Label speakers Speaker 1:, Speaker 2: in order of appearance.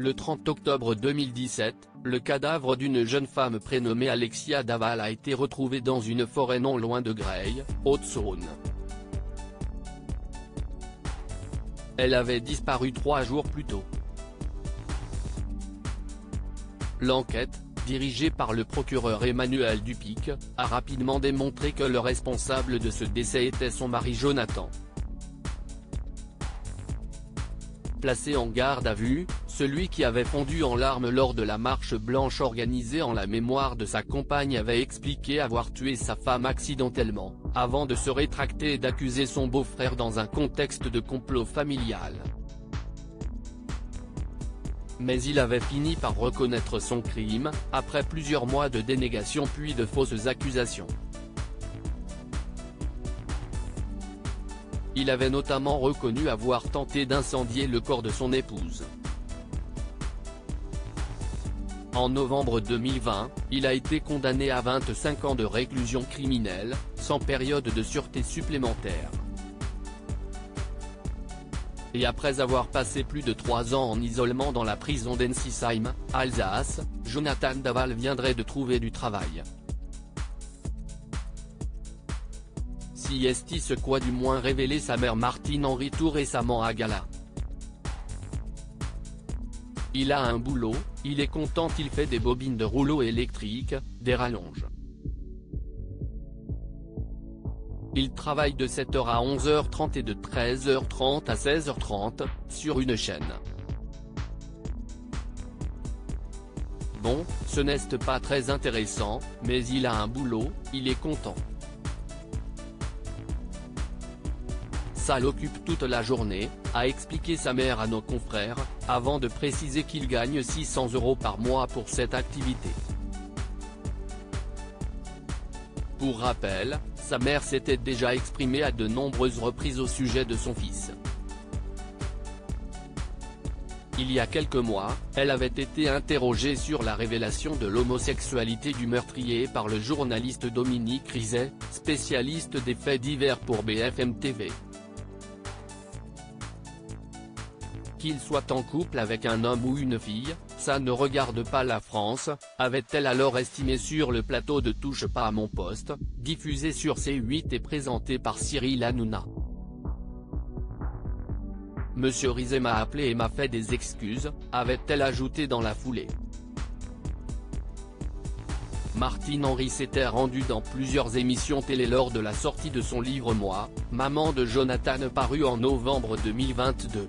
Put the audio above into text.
Speaker 1: Le 30 octobre 2017, le cadavre d'une jeune femme prénommée Alexia Daval a été retrouvé dans une forêt non loin de Greil, Haute-Saône. Elle avait disparu 3 jours plus tôt. L'enquête, dirigée par le procureur Emmanuel Dupic, a rapidement démontré que le responsable de ce décès était son mari Jonathan. Placé en garde à vue, celui qui avait fondu en larmes lors de la marche blanche organisée en la mémoire de sa compagne avait expliqué avoir tué sa femme accidentellement, avant de se rétracter et d'accuser son beau-frère dans un contexte de complot familial. Mais il avait fini par reconnaître son crime, après plusieurs mois de dénégation puis de fausses accusations. Il avait notamment reconnu avoir tenté d'incendier le corps de son épouse. En novembre 2020, il a été condamné à 25 ans de réclusion criminelle, sans période de sûreté supplémentaire. Et après avoir passé plus de 3 ans en isolement dans la prison d'Ensisheim, Alsace, Jonathan Daval viendrait de trouver du travail. Si est-il ce qu'a du moins révélé sa mère Martine Henry tout récemment à Gala. Il a un boulot, il est content, il fait des bobines de rouleau électrique, des rallonges. Il travaille de 7h à 11h30 et de 13h30 à 16h30, sur une chaîne. Bon, ce n'est pas très intéressant, mais il a un boulot, il est content. Ça l'occupe toute la journée, a expliqué sa mère à nos confrères, avant de préciser qu'il gagne 600 € par mois pour cette activité. Pour rappel, sa mère s'était déjà exprimée à de nombreuses reprises au sujet de son fils. Il y a quelques mois, elle avait été interrogée sur la révélation de l'homosexualité du meurtrier par le journaliste Dominique Rizet, spécialiste des faits divers pour BFM TV. Qu'il soit en couple avec un homme ou une fille, ça ne regarde pas la France, avait-elle alors estimé sur le plateau de Touche pas à mon poste, diffusé sur C8 et présenté par Cyril Hanouna. Monsieur Rizet m'a appelé et m'a fait des excuses, avait-elle ajouté dans la foulée. Martine Henry s'était rendue dans plusieurs émissions télé lors de la sortie de son livre Moi, maman de Jonathan paru en novembre 2022.